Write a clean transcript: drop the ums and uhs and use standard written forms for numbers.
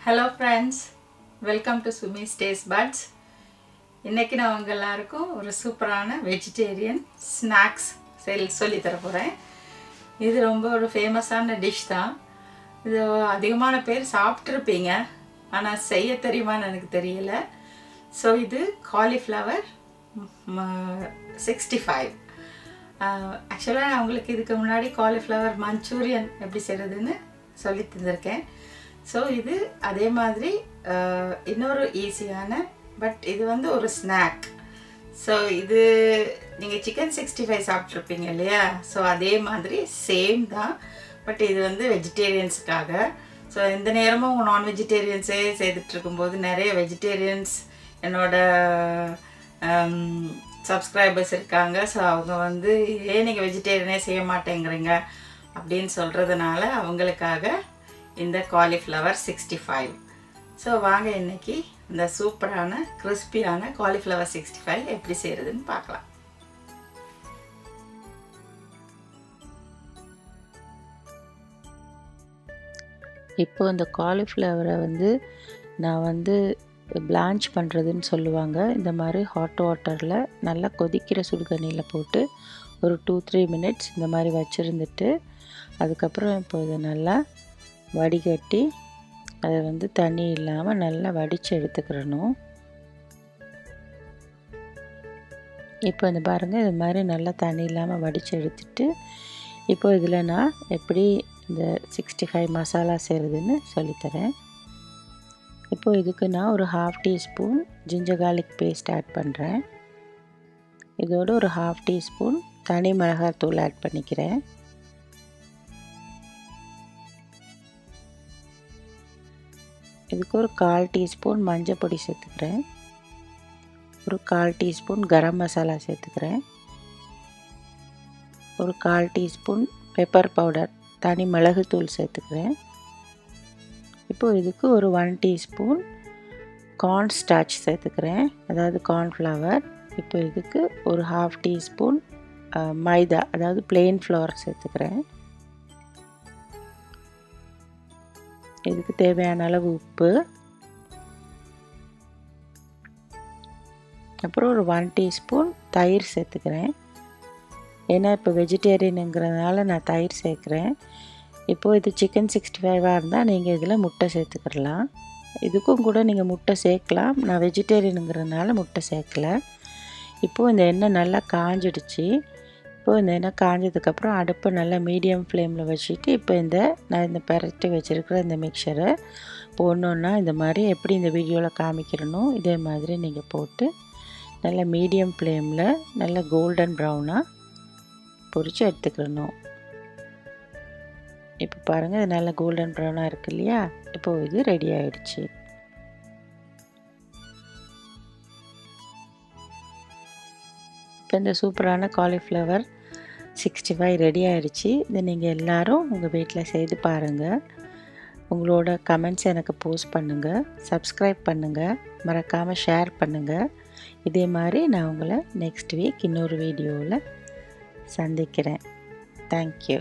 Hello friends, welcome to Sumi's Taste Buds. இன்னைக்கு நான் உங்க எல்லாருக்கும் ஒரு சூப்பரான வெஜிடேரியன் ஸ்நாக்ஸ் சொல்லி தர போறேன். இது ரொம்ப ஒரு ஃபேமஸான டிஷ் தான். இது அதிகமான பேர் சாப்பிட்டிருப்பீங்க. ஆனா செய்ய தெரியுமான்னு எனக்கு தெரியல. சோ இது cauliflower 65. ஆக்சுவலா நான் உங்களுக்கு இதுக்கு முன்னாடி cauliflower மஞ்சூரியன் எப்படி செய்யறதுன்னு சொல்லி தந்திருக்கேன். ஸோ இது அதே மாதிரி இன்னொரு ஈஸியான பட் இது வந்து ஒரு ஸ்நாக். ஸோ இது நீங்கள் சிக்கன் 65 சாப்பிட்ருப்பீங்க இல்லையா? ஸோ அதே மாதிரி சேம் தான், பட் இது வந்து வெஜிடேரியன்ஸுக்காக. ஸோ எந்த நேரமும் நான் வெஜிடேரியன்ஸே செய்துட்ருக்கும்போது நிறைய வெஜிடேரியன்ஸ் என்னோட சப்ஸ்கிரைபர்ஸ் இருக்காங்க. ஸோ அவங்க வந்து ஏன் நீங்கள் வெஜிடேரியனே செய்ய மாட்டேங்கிறீங்க அப்படின்னு சொல்கிறதுனால அவங்களுக்காக இந்த cauliflower 65. ஸோ வாங்க இன்னைக்கு இந்த சூப்பரான கிறிஸ்பியான cauliflower 65 எப்படி செய்கிறதுன்னு பார்க்கலாம். இப்போ இந்த காலிஃப்ளவரை நான் பிளான்ச் பண்ணுறதுன்னு சொல்லுவாங்க. இந்த மாதிரி ஹாட் வாட்டரில் நல்லா கொதிக்கிற சுடுதண்ணியில் போட்டு ஒரு 2-3 மினிட்ஸ் இந்த மாதிரி வச்சுருந்துட்டு அதுக்கப்புறம் இப்போ இதை நல்லா வடிகட்டி அதை தண்ணி இல்லாமல் நல்லா வடித்து எடுத்துக்கிறணும். இப்போ இந்த பாருங்கள், இது மாதிரி நல்லா தண்ணி இல்லாமல் வடித்து எடுத்துட்டு இப்போ இதில் நான் எப்படி இந்த 65 மசாலா செய்கிறதுன்னு சொல்லித்தரேன். இப்போ இதுக்கு நான் ஒரு 1/2 teaspoon ginger garlic paste add பண்ணுறேன். இதோட ஒரு 1/2 டீஸ்பூன் தனி மிளகாய் தூள் ஆட் பண்ணிக்கிறேன். இதுக்கு ஒரு 1/4 டீஸ்பூன் மஞ்சள் பொடி சேர்த்துக்கிறேன். ஒரு 1/4 டீஸ்பூன் கரம் மசாலா சேர்த்துக்கிறேன். ஒரு 1/4 டீஸ்பூன் பெப்பர் பவுடர் தனி மிளகுத்தூள் சேர்த்துக்கிறேன். இப்போ இதுக்கு ஒரு 1 டீஸ்பூன் கார்ன் ஸ்டார்ச் சேர்த்துக்கிறேன், அதாவது கார்ன்ஃப்ளவர். இப்போ இதுக்கு ஒரு 1/2 டீஸ்பூன் மைதா, அதாவது பிளெயின் ஃப்ளவர் சேர்த்துக்கிறேன். இதுக்கு தேவையான அளவு உப்பு, அப்புறம் ஒரு 1 டீஸ்பூன் தயிர் சேர்த்துக்கிறேன். ஏன்னா இப்போ வெஜிடேரியனுங்கிறதுனால நான் தயிர் சேர்க்குறேன். இப்போது இது சிக்கன் 65 இருந்தால் நீங்கள் இதில் முட்டை சேர்த்துக்கிடலாம். இதுக்கும் கூட நீங்கள் முட்டை சேர்க்கலாம். நான் வெஜிடேரியனுங்கிறதுனால முட்டை சேர்க்கலை. இப்போது இந்த எண்ணெய் நல்லா காஞ்சிடுச்சு. இப்போது இந்த எண்ணெய் காஞ்சதுக்கப்புறம் அடுப்பை நல்லா மீடியம் ஃப்ளேமில் வச்சுட்டு இப்போ நான் இந்த பரட்டி வச்சுருக்கிற இந்த மிக்சரை போடணுன்னா இந்த மாதிரி எப்படி இந்த வீடியோவில் காமிக்கிறனோ இதே மாதிரி நீங்கள் போட்டு நல்லா மீடியம் ஃப்ளேமில் நல்லா கோல்டன் ப்ரௌனாக பொரித்து எடுத்துக்கிறணும். இப்போ பாருங்கள், இது நல்லா கோல்டன் ப்ரௌனாக இருக்குது இல்லையா? இப்போது இது ரெடி ஆகிடுச்சு. இப்போ இந்த சூப்பரான காலிஃப்ளவர் 65 ரெடி ஆகிடுச்சு. இதை நீங்கள் எல்லோரும் உங்கள் வீட்டில் செய்து பாருங்கள். உங்களோட கமெண்ட்ஸ் எனக்கு போஸ்ட் பண்ணுங்கள், சப்ஸ்கிரைப் பண்ணுங்கள், மறக்காமல் ஷேர் பண்ணுங்கள். இதே மாதிரி நான் உங்களை நெக்ஸ்ட் வீக் இன்னொரு வீடியோவில் சந்திக்கிறேன். தேங்க்யூ.